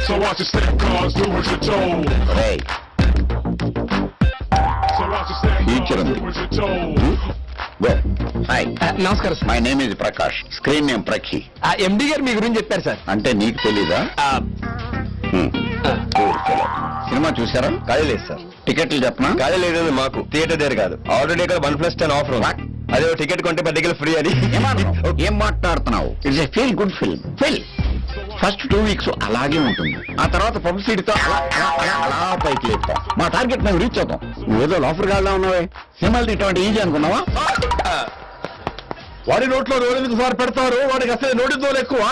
So watch your step, cause do as you're told. Hey. So watch your step, Future cause ఉంది. do as you're told. Go. Hi. నమస్కారం sir. My name is Prakash. Screen name Prakhi. ఎండి గారు మీ గురించి చెప్పారు sir. అంటే నీకు తెలీదా? Cinema చూసారా? ఖాళీ లేదు సార్. టికెట్లు చెప్పనా? ఖాళీ లేదు మాకు థియేటర్ దగ్గర కాదు. ఆల్రెడీ ఇక్కడ 1+10 ఆఫర్ ఉంది. అదే టికెట్ కొంటే 10 టికెట్ ఫ్రీ అని. ఏం మాట్లాడుతున్నావు? It's a feel good film. First 2 weeks అలాగే ఉంటుంది. ఆ తర్వాత పబ్లిసిటీతో అలా పైకి లేపుతాం. మా టార్గెట్ మేము రీచ్ అవుతాం. నువ్వేదో ఆఫర్ కాదా ఉన్నావే. సినిమాలు ఇటువంటి ఈజీ అనుకున్నావా? వాడి నోట్లో రోజులకు సార్ పెడతారు. వాడికి అసలు నోటితో ఎక్కువ.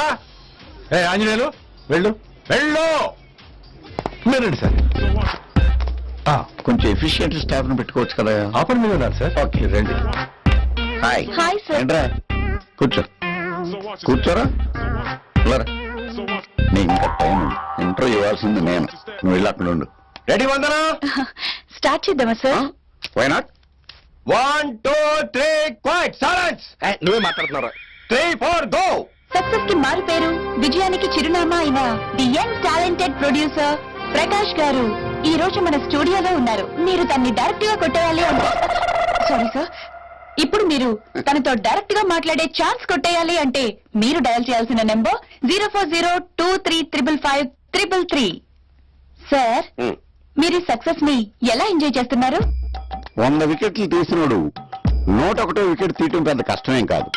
ఆంజనేయులు వెళ్ళు వెళ్ళు. మీరండి సార్. కొంచెం ఎఫిషియెంట్ స్టాఫ్ ని పెట్టుకోవచ్చు కదా. ఆఫర్ మీద ఉన్నారు సార్. ఓకే రండి. Hi hi sir. ఏంట్రా కూర్చో. కూర్చోరా. నీకు ఇంకా టైం ఉంది. ఇంటర్వ్యూ ఇవ్వాల్సింది నేను. నువ్వు వెళ్ళి అక్కడ ఉండు. రెడీ వందనా? స్టార్ట్ చేద్దామా sir? Why not? 1 2 3 quiet silence. నువ్వే మాట్లాడుతున్నారా? 3 4 గో. సక్సెస్ కి మారు పేరు, విజయానికి చిరునామా అయిన the young talented producer Prakash గారు ఈ రోజు మన స్టూడియోలో ఉన్నారు. మీరు తన్ని డైరెక్ట్ గా కొట్టేయాలి అంటే సారీ సార్, ఇప్పుడు మీరు తనతో డైరెక్ట్ గా మాట్లాడే ఛాన్స్ కొట్టేయాలి అంటే మీరు డయల్ చేయాల్సిన నెంబర్ 0402355533. సార్, మీరు సక్సెస్ ని ఎలా ఎంజాయ్ చేస్తున్నారు? 100 వికెట్లు తీసినోడు 101 వికెట్ తీయటం పెద్ద కష్టమేం కాదు.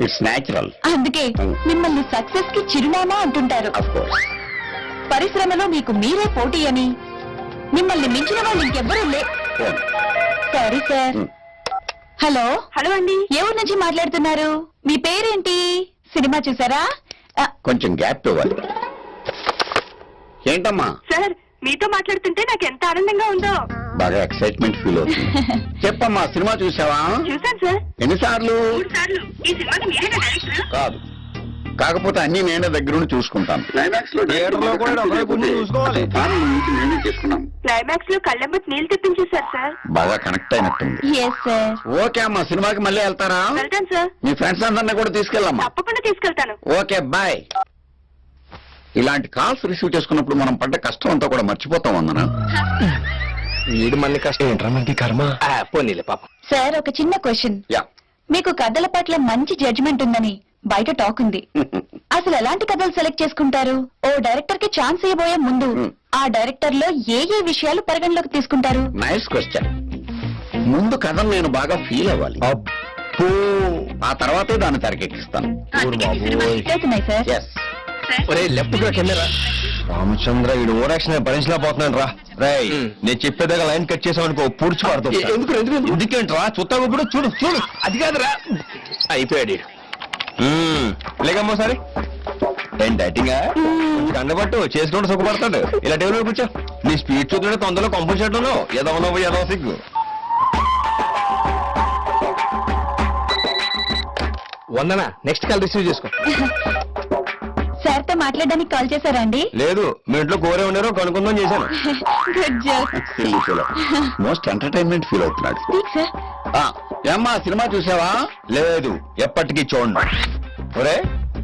It's natural. అందుకే మిమ్మల్ని సక్సెస్ కి చిరునామా అంటుంటారు. Of course. పరిశ్రమలో మీకు మీరే పోటీ అని, మిమ్మల్ని మించిన వాళ్ళు ఇంకెవ్వరూ సారీ సార్. హలో హలో అండి, ఎవరి నుంచి మాట్లాడుతున్నారు? మీ పేరేంటి? సినిమా చూసారా? కొంచెం గ్యాప్ ఇవ్వాలి. ఏంటమ్మా? సార్, మీతో మాట్లాడుతుంటే నాకు ఎంత ఆనందంగా ఉందో. బాగా ఎక్సైట్మెంట్ ఫీల్ అవుతుంది. చెప్పమ్మా, సినిమా చూసావా? చూసాను సార్. ఎన్నిసార్లు? 3 సార్లు. ఈ సినిమాకి మీరే డైరెక్టర్? కాదు, కాకపోతే అన్ని నేనే దగ్గర నుండి చూసుకుంటాను. క్లైమాక్స్ లో చూసుకోవాలి. నేనే చేసుకున్నాం. క్లైమాక్స్ లో కళ్ళెంబట్ నీళ్ళు తెప్పించేశారు సార్. బాగా కనెక్ట్ అయినట్టుంది. Yes sir. ఓకే అమ్మా, సినిమాకి మళ్ళీ వెళ్తారా? వెళ్తాను సార్. మీ ఫ్రెండ్స్ అందరినీ కూడా తీసుకెళ్ళమ్మా. తప్పకుండా తీసుకెళ్తాను. Okay bye. ఇలాంటి కాల్స్ రిసీవ్ చేసుకున్నప్పుడు మనం పడ్డ కష్టం అంతా కూడా మర్చిపోతాం అన్న. వీడు మళ్ళీ కష్టం ఏంట్రా మనకి కర్మ. పోనీలే పాపం. సార్, ఒక చిన్న క్వశ్చన్. యా. మీకు కథల పట్ల మంచి జడ్జిమెంట్ ఉందని బయట టాక్ ఉంది. అసలు ఎలాంటి కథలు సెలెక్ట్ చేసుకుంటారు? ఓ డైరెక్టర్ కి ఛాన్స్ ఇవ్వబోయే ముందు ఆ డైరెక్టర్ లో ఏ విషయాలు పరిగణలోకి తీసుకుంటారు? Nice question. ముందు కథను నేను బాగా ఫీల్ అవ్వాలి. అబ్బో. ఆ తర్వాతే దాన్ని తెరకెక్కిస్తాను. అవుతున్నాయి సార్. ఎస్. ఒరే లెఫ్ట్ గా కెమెరా. రామచంద్ర, వీడు ఓరాక్షన్ భరించలేకపోతున్నాను రా. రై, నేను చెప్పేదాకా లైన్ కట్ చేసావు అనుకో, పూడ్చి పడుతుంది. ఎందుకేంట్రా? చూస్తావు ఇప్పుడు. చూడు చూడు. అది కాదురా. అయిపోయాడు. లేకమ్మో సరే. ఏం డైటింగ్ కండబట్టు చేసుకుంటూ సుఖపడతాడు. ఇలా టేబుల్ మీద కూర్చో. నీ స్పీడ్ చూస్తుంటే తొందరలో కంపెనీ చేయడం ఏదో ఉన్నావు, ఏదో సిగ్గు. వందనా, నెక్స్ట్ కాల్ రిసీవ్ చేసుకో. సార్ తో మాట్లాడడానికి కాల్ చేశారా అండి? లేదు, మీ ఇంట్లో కోరే ఉన్నారో కనుక్కుందాం చేశాను. Good joke. Most entertainment feel అవుతున్నాడు. సార్, ఏమ్మా, సినిమా చూసావా? లేదు, ఎప్పటికీ చూడండి. ఒరే,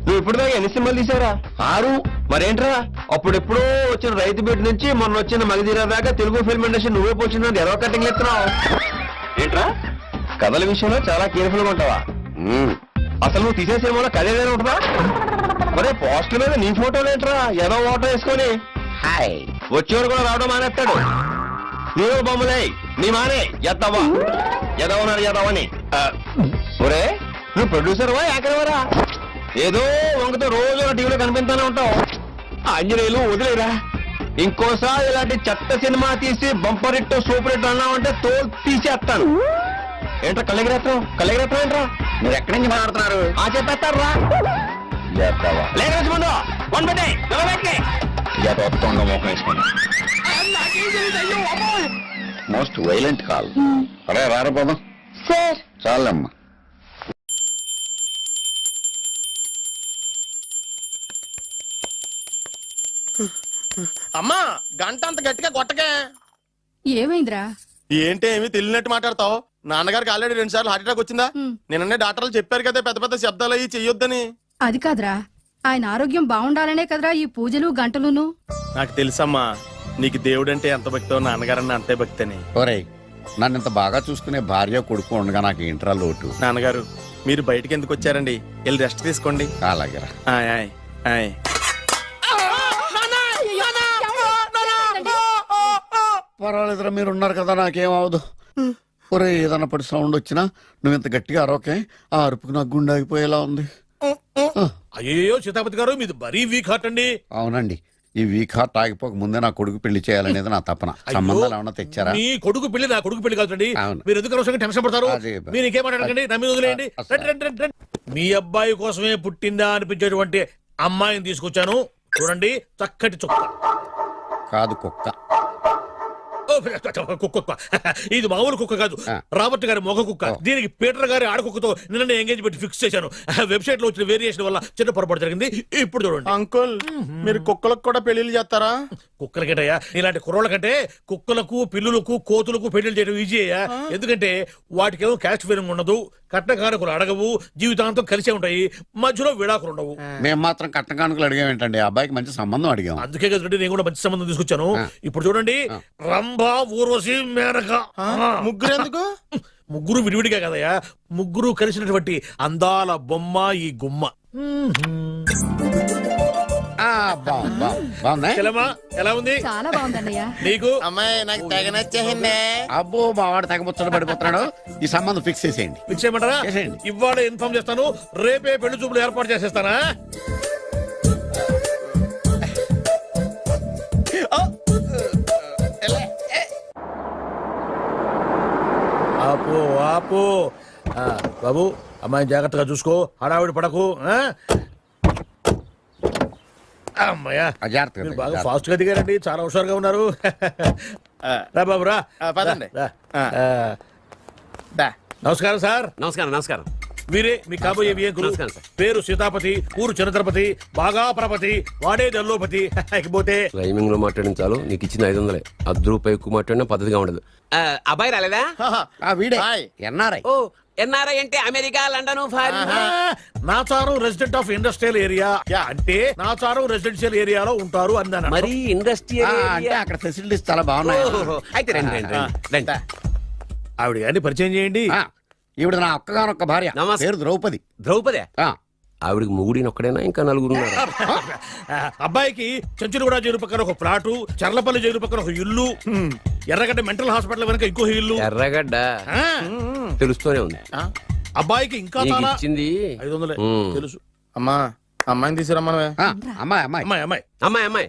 నువ్వు ఇప్పుడు దాకా ఎన్ని సినిమాలు తీసారా? 6. మరేంట్రా, అప్పుడెప్పుడో వచ్చిన రైతు బిడ్డ నుంచి మొన్న వచ్చిన మగధీరా దాకా తెలుగు ఫిల్మ్ ఇండస్ట్రీ నువ్వే పోల్చిన ఎర్ర కటింగ్ ఎత్తున్నావు ఏంట్రా? కథల విషయంలో చాలా కేర్ఫుల్ గా ఉంటావా? అసలు నువ్వు తీసే సినిమాలో కథ ఏదైనా ఉంటుందా? మరే పోస్టర్ మీద నీ ఫోటోలు ఏంట్రా? ఏదో ఓటో వేసుకొని హాయ్ వచ్చేవాడు కూడా రావడం మానేస్తాడు. నీవు బొమ్మలే నీ మానే ఎద్దవా ఎదవన్నారు ఎదవని. ఒరే, నువ్వు ప్రొడ్యూసర్వా యాకరేవరా? ఏదో వంకతో రోజు టీవీలో కనిపిస్తానే ఉంటావు. ఆంజనేయులు వదిలేరా. ఇంకోసారి ఇలాంటి చెత్త సినిమా తీసి బంపర్ హిట్ సూపర్ హిట్ అన్నావంటే తోలు తీసేస్తాను. ఏంట్రా కళ్ళెగిరేస్తావు? కళ్ళెగిరేస్తావు ఏంట్రా? మీరు ఎక్కడి నుంచి మాట్లాడుతున్నారు? చెప్పేస్తారా? లేక ముందు వన్ బట్టే మొఖం వేసుకోండి. Most violent call. అరే రారపోదాం సార్. చాలమ్మా. అమ్మా, గంట అంత గట్టిగా కొట్టకే. ఏమైందిరా? ఏంటి ఏమి తెలియనట్టు మాట్లాడతావు? నాన్నగారికి ఆల్రెడీ 2 సార్లు హార్ట్ అటాక్ వచ్చిందా? నిన్ననే డాక్టర్లు చెప్పారు కదా పెద్ద పెద్ద శబ్దాలు అయ్యి చెయ్యొద్దని. అది కాదురా, ఆయన ఆరోగ్యం బాగుండాలనే కదరా ఈ పూజలు గంటలును. నాకు తెలుసమ్మా నీకు దేవుడంటే ఎంత భక్తో నాన్నగారన్న అంతే భక్తి అని. ఒరేయ్, నన్ను ఇంత బాగా చూసుకునే భార్య కొడుకు ఉండగా నాకు ఏంట్రా లోటు. నాన్నగారు మీరు బయటికి ఎందుకు వచ్చారండి? వెళ్ళి రెస్ట్ తీసుకోండి. అలాగే ఆయ్ ఆయ్ ఆయ్. పర్వాలేదురా, మీరు ఉన్నారు కదా, నాకేం అవదు. ఒరే, ఏదన్నా పడి సౌండ్ వచ్చినా నువ్వు ఇంత గట్టిగా అరవకే. ఆ అరుపుకు నాకు గుండె ఆగిపోయేలా ఉంది. అయ్యో సీతాపతి గారు మీది మరీ వీక్ హార్ట్ అండి. అవునండి, ఈ వీక్ హార్ట్ ఆగిపోక ముందే నా కొడుకు పెళ్లి చేయాలనేది నా తపన. సంబంధాలు ఏమన్నా తెచ్చారా? మీ కొడుకు పెళ్లి నా కొడుకు పెళ్లి కాదండి. అవును. మీరు ఎందుకు అనవసరంగా టెన్షన్ పడతారు? అదే బా. మీరు ఇంకేమాటండి, నా మీద వదిలేయండి. రండి, రండి, రండి, రండి. మీ అబ్బాయి కోసమే పుట్టిందా అనిపించేటువంటి అమ్మాయిని తీసుకొచ్చాను. చూడండి, చక్కటి చుక్క. కాదు, కుక్క. ఓ, కుక్క. ఇది మామూలు కుక్క కాదు, రాబర్ట్ గారి మొగ కుక్క. దీనికి పీటర్ గారి ఆడకుక్కతో నిన్న ఎంగేజ్మెంట్ ఫిక్స్ చేశాను. వెబ్సైట్ లో వచ్చిన వేరియేషన్ వల్ల చిన్న పొరపాటు జరిగింది. ఇప్పుడు చూడండి. అంకుల్ మీరు కుక్కలకు కూడా పెళ్లిళ్ళు చేస్తారా? కుక్కలకేటయ్యా, ఇలాంటి కుర్రోళ్ళ కంటే కుక్కలకు, పిల్లులకు, కోతులకు పెళ్లి చేయడం ఈజీ అయ్యా. ఎందుకంటే వాటికేమో క్యాస్ట్ ఫీలింగ్ ఉండదు, కట్నకారకులు అడగవు, జీవితాంతం కలిసే ఉంటాయి, మధ్యలో విడాకులు ఉండవు. మేము మాత్రం కట్న కానుకలు అడిగాం ఏంటండి? అబ్బాయికి మంచి సంబంధం అడిగాం. అందుకే కదండి నేను కూడా మంచి సంబంధం తీసుకొచ్చాను. ఇప్పుడు చూడండి, రంభా, ఊర్వశి, మేనక. ముగ్గురు ఎందుకు? ముగ్గురు విడివిడిగా కదయ్యా, ముగ్గురు కలిసినటువంటి అందాల బొమ్మ ఈ గుమ్మ. బాగుందా? చెల్లెమ్మా, ఎలా ఉంది? చాలా బాగుందన్నయ్య. నీకు? అమ్మాయి నాకు తెగ నచ్చేసిందే. అబ్బో, మా వాడు తెగబుచ్చట పడిపోతున్నాడు. ఈ సంబంధం ఫిక్స్ చేసేయండి. ఫిక్స్ చేయమంటారా? చేసేయండి. ఇవాళ ఇన్ఫార్మ్ చేస్తాను, రేపే పెళ్లి చూపులు ఏర్పాటు చేసేస్తానా? ఆపు ఆపు. బాబు, అమ్మాయిని జాగ్రత్తగా చూసుకో, హడావిడి పడకు. అమ్మాయ్యా, జాగ్రత్తగా మీరు బాగా జాగ్రత్త. ఫాస్ట్ గా దిగారండి, చాలా హుషారుగా ఉన్నారు. రా బాబు రా. పదండి. రా. దా. నమస్కారం సార్. నమస్కారం నమస్కారం. వీరే మీ కాబోయే వియంకులు. నమస్కారం సార్. పేరు సీతాపతి, ఊరు చంద్రపతి, బాగా ప్రపతి, వాడే దల్లోపతి. ఇకపోతే రైమింగ్ లో మాట్లాడించాలు, నీకు ఇచ్చిన 500. రూపాయి ఎక్కువ మాట్లాడినా పద్ధతిగా ఉండదు. అబ్బాయి రాలేదా? వీడే హాయ్. ఎన్ఆర్ఐ. ఓ, ఎన్ఆర్ఐ అంటే America, London, foreign. Nacharam resident of industrial area అంటే నాచారం రెసిడెన్షియల్ ఏరియాలో ఉంటారు అందాను. మరి ఇండస్ట్రియల్ అంటే అక్కడ ఫెసిలిటీస్ చాలా బాగున్నాయి. అయితే రండి రండి రండి, రండి. ఆవిడ గారిని పరిచయం చేయండి. ఈవిడ నా ఒక్కగానొక్క భార్య. నమస్తే. పేరు ద్రౌపది. ద్రౌపదే? ఆవిడకి మొగుడిని ఒక్కడేనా, ఇంకా నలుగురు ఉన్నారు? అబ్బాయికి చెంచులగూడ జైలు పక్కన ఒక ప్లాటు, చర్లపల్లి జైలు పక్కన ఒక ఇల్లు, ఎర్రగడ్డ మెంటల్ హాస్పిటల్ వెనక ఇంకో ఇల్లు. ఎర్రగడ్డ ఆ, తెలుస్తూనే ఉంది. అబ్బాయికి ఇంకా నీకు చాలా ఇచ్చింది 500 ఉమ్. తెలుసు. అమ్మా అమ్మాయిని తీసుకురమ్మనవే. అమ్మాయి అమ్మాయి అమ్మాయి అమ్మాయి అమ్మాయి అమ్మాయి.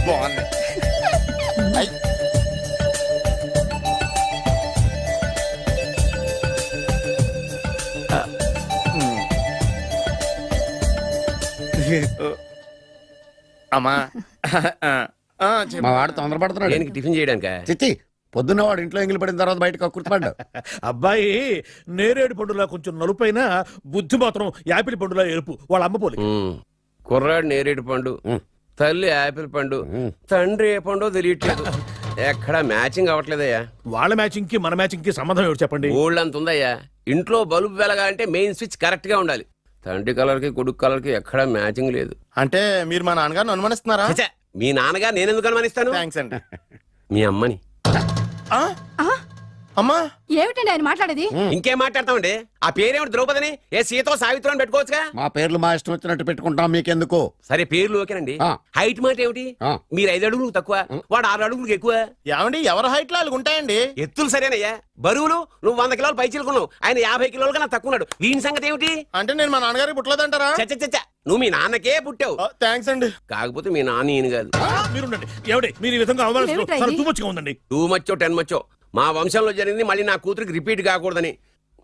బాగుంది. అమ్మా చెప్పు. మా వాడు తొందరపడుతున్నాడు. దేనికి? టిఫిన్ చేయడానికా? చిచ్చి, పొద్దున్న వాడు ఇంట్లో ఎంగిలి పడిన తర్వాత బయటకు కుర్తుపడ్డాడు. అబ్బాయి నేరేడు పండులా కొంచెం నలుపైన, బుద్ధి మాత్రం యాపిల్ పండులా ఎరుపు. వాళ్ళ అమ్మ పోలి. ఉమ్. కుర్రాడు నేరేడు పండు, తల్లి యాపిల్ పండు, తండ్రి ఏ పండో తెలియట్లేదు. ఎక్కడ మ్యాచింగ్ అవ్వట్లేదయ్యా. వాళ్ళ మ్యాచింగ్ కి మన మ్యాచింగ్ కి సంబంధం ఏమిటి చెప్పండి? ఊళ్ళంత ఉందయ్యా. ఇంట్లో బల్బు వెలగాలంటే మెయిన్ స్విచ్ కరెక్ట్ గా ఉండాలి. తండ్రి కలర్ కి కొడుకు కలర్ కి ఎక్కడ మ్యాచింగ్ లేదు. అంటే మీరు మా నాన్నగారిని అనుమానిస్తున్నారా? ఛ, మీ నాన్నగా నేనెందుకు అనుమానిస్తాను? థ్యాంక్స్ అండి. మీ అమ్మని. ఆ? అమ్మా ఏమిటండి ఆయన మాట్లాడేది? ఇంకేం మాట్లాడతామండి? ఆ పేరేమిటి? ద్రౌపదిని ఏ సీతో సావిత్రం అని పెట్టుకోవచ్చుగా. మా పేర్లు మా ఇష్టం వచ్చినట్టు పెట్టుకుంటాం, మీకెందుకు? సరే, పేర్లు ఓకేనండి. ఆ. హైట్ మాట ఏమిటి? ఆ. మీరు 5 అడుగులు తక్కువ, వాడు 6 అడుగులకు ఎక్కువ. ఏమండి ఎవరి హైట్ లో వాళ్ళకి ఉంటాయండి. ఎత్తులు సరేనయ్యా. బరువులు నువ్వు 100 కిలోలు పైచిలుకున్నావు, ఆయన 50 కిలోలు కన్నా తక్కువ ఉన్నాడు. వీని సంగతి ఏమిటి? అంటే నేను మా నాన్నగారికి పుట్టలేదంటారా? చచ్చ, నువ్వు మీ నాన్నకే పుట్టావు. థ్యాంక్స్ అండి. కాకపోతే మీ నాన్న ఈయన కాదు. మీరుండండి. ఏమిటి మీరు ఈ విధంగా అవమానిస్తున్నారు? ఏమిటా చాలా ఇది? తూమచ్చిగా ఉందండి. 2 మచ్చో 10 మచ్చో మా వంశంలో జరిగింది మళ్ళీ నా కూతురికి రిపీట్ కాకూడదని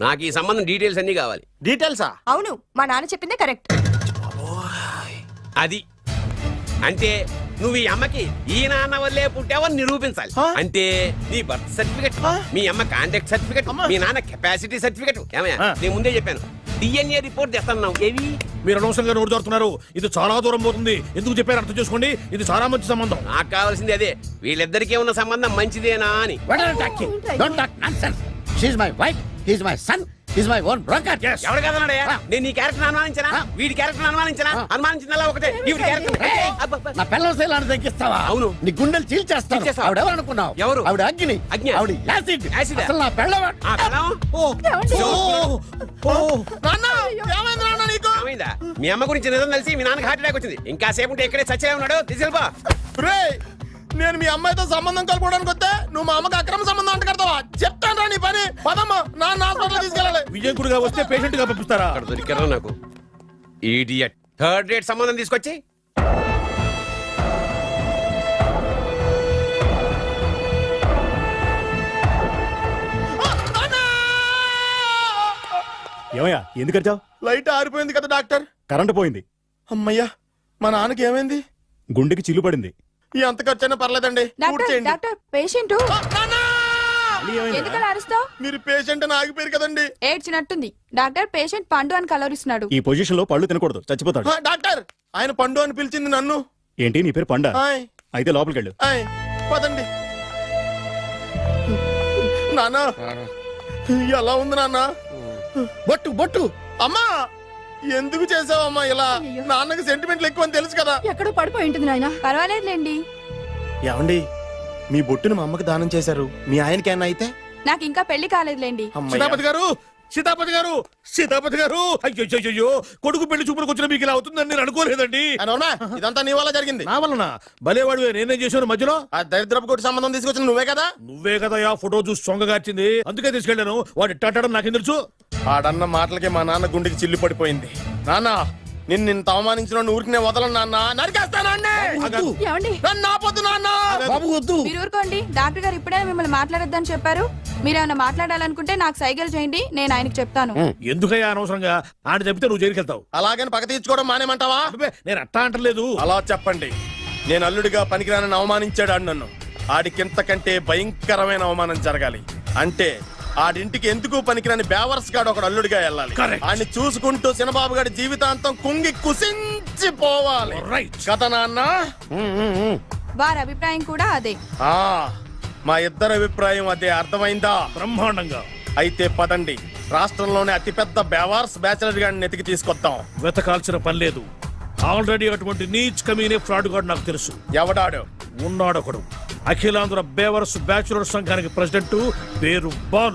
నాకు ఈ సంబంధం డీటెయిల్స్ అన్ని కావాలి. డీటెయిల్సా? అవును, మా నాన్న చెప్పిందే కరెక్ట్. అది అంటే నువ్వు ఈ అమ్మకి ఈ నాన్న వల్లే పుట్టావని నిరూపించాలి. అంటే నీ బర్త్ సర్టిఫికెట్, మీ అమ్మ కాంటాక్ట్ సర్టిఫికెట్, మీ నాన్న కెపాసిటీ సర్టిఫికెట్. ఏమయ్యా, నేను ముందే చెప్పాను డిఎన్ఏ రిపోర్ట్ తెస్తాను ఏవి మీరు అనవసరంగా నోరు జారుతున్నారు. ఇది చాలా దూరం పోతుంది. ఎందుకు చెప్పారు అర్థం చేసుకోండి. ఇది చాలా మంచి సంబంధం. నాకు కావాల్సింది అదే, వీళ్ళిద్దరికీ ఉన్న సంబంధం మంచిదేనా అని. What are you talking? Don't talk nonsense. She's my wife. He's my son. He's my own broker. Yes. ఎవరు కదన్నాడయ్యా? నేను నీ క్యారెక్టర్ అనుమానించనా? వీడి క్యారెక్టర్ అనుమానించనా? అనుమానించిందల్లా ఒకటే. వీడి క్యారెక్టర్ నా పిల్లల శైలాన్ని తగ్గిస్తావా? అవును. నీ గుండెలు చీల్చేస్తాను. చీల్చేస్తావా? ఆవిడ ఎవరు అనుకున్నావు? ఎవరు? ఆవిడ అగ్ని. అగ్ని. ఆవిడ యాసిడ్. యాసిడ్. అసలు నా పిల్లవ. ఏమైందా? మీ అమ్మ గురించి నిజం తెలిసి మీ నాన్నకి హార్ట్ అటాక్ వచ్చింది. ఇంకా సేపు ఉంటే ఇక్కడే చచ్చే ఉన్నాడు. తీసుకెళ్ళిపో. నేను మీ అమ్మాయితో సంబంధం కలుపుకోవడానికి వస్తే నువ్వు మా అమ్మకి అక్రమ సంబంధం అంట కడతావా? చెప్తాను రా నీ పని. పదమ్మా, నాన్న హాస్పిటల్ తీసుకెళ్ళాలి. విజయకుడిగా వస్తే పేషెంట్ గా పంపిస్తారా? అక్కడ దొరికారా నాకు ఈడియట్. థర్డ్ రేట్ సంబంధం తీసుకొచ్చి ఏమయ్యా ఎందుకు వచ్చావు? లైట్ ఆరిపోయింది కదా డాక్టర్. కరెంటు పోయింది. అమ్మయ్యా, మా నాన్నకి ఏమైంది? గుండెకి చిల్లు పడింది. ఎంత ఖర్చైనా పర్లేదండి. పూర్తి చేయండి. డాక్టర్ పేషెంట్ నాన్నా! ఎందుకలా అరుస్తావు? మీరు పేషెంట్ అని ఆగిపోయారు కదండి. ఏడ్చినట్టుంది. డాక్టర్ పేషెంట్ పండు అని కలవరిస్తున్నాడు. ఈ పొజిషన్ లో పళ్ళు తినకూడదు, చచ్చిపోతాడు. డాక్టర్, ఆయన పండు అని పిలిచింది నన్ను. ఏంటి నీ పేరు పండా? ఆయ్, అయితే లోపలికి వెళ్ళు. ఆయ్, పదండి. నాన్న, ఎలా ఉంది నాన్న? బొట్టు బొట్టు. అమ్మా, ఎందుకు చేసావమ్మా ఇలా? నాన్నకి సెంటిమెంట్లు ఎక్కువ అని తెలుసు కదా. ఎక్కడో పడిపోయి ఉంటుంది నాయన. పర్వాలేదులేండి. ఏమండి, మీ బొట్టును మా అమ్మకి దానం చేశారు. మీ ఆయనకి ఏమన్నా అయితే? నాకు ఇంకా పెళ్లి కాలేదులేండి. సీతాపతి గారు, సీతాపతి గారు, సీతాపతి గారు, అయ్యో కొడుకు పెళ్లి చూపులకు వచ్చిన మీకు ఇలా అవుతుందని నేను అనుకోలేదండి. అవునా? ఇదంతా నీ వల్ల జరిగింది. నా వలన భలేవాడు. నేనేం చేశాను మధ్యలో? ఆ దరిద్రపు కొట్టి సంబంధం తీసుకొచ్చిన నువ్వే కదా. నువ్వే కదా ఆ ఫోటో చూసి సొంగగార్చింది. అందుకే తీసుకెళ్ళాను. వాడు ఇట్టాడడం నాకేం తెలుసు? ఆడన్న మాటలకి మా నాన్న గుండెకి చిల్లు పడిపోయింది. నాన్న, నిన్ను అవమానించిన ఊరికి నేను వదలను నాన్న. నరికేస్తానండి. ఏమండి? నన్ను ఆపొద్దు నాన్న. బాబు వద్దు. మీరు ఊరుకోండి. డాక్టర్ గారు ఇప్పుడే మిమ్మల్ని మాట్లాడొద్దని చెప్పారు. మీరేమైనా మాట్లాడాలనుకుంటే నాకు సైగలు చేయండి, నేను ఆయనకి చెప్తాను. ఎందుకయ్యా అనవసరంగా? ఆయన చెప్తే నువ్వు జైలుకి వెళ్తావు. అలాగని పక్క తీర్చుకోవడం మానేమంటావా? అబ్బే, నేను అట్టా అంటలేదు. అలా చెప్పండి. నేను అల్లుడిగా పనికిరానని అవమానించాడు ఆడు నన్ను. ఆడికింతకంటే భయంకరమైన అవమానం జరగాలి. అంటే ఆడింటికి ఎందుకు పనికిరాని బేవర్స్ గాడు ఒకడు అల్లుడిగా వెళ్ళాలి. Correct. ఆడిని చూసుకుంటూ చిన్నబాబు గారి జీవితాంతం కుంగి కుసించిపోవాలి. Right. కదా నాన్న? వారి అభిప్రాయం కూడా అదే. ఆ, మా ఇద్దరి అభిప్రాయం అదే. అర్థమైందా? బ్రహ్మాండంగా. అయితే పదండి, రాష్ట్రంలోనే అతిపెద్ద బేవార్స్ బ్యాచిలర్ గాడిని ఎతికి తీసుకొద్దాం. వెతకాల్సిన పని లేదు. ఆల్రెడీ అటువంటి నీచ్ కమీనే ఫ్రాడ్ గాడు నాకు తెలుసు. ఎవడాడు? ఉన్నాడొకడు. అఖిలాంధ్ర బేవర్స్ బ్యాచులర్ సంఘానికి ప్రెసిడెంట్, పేరు బాలు.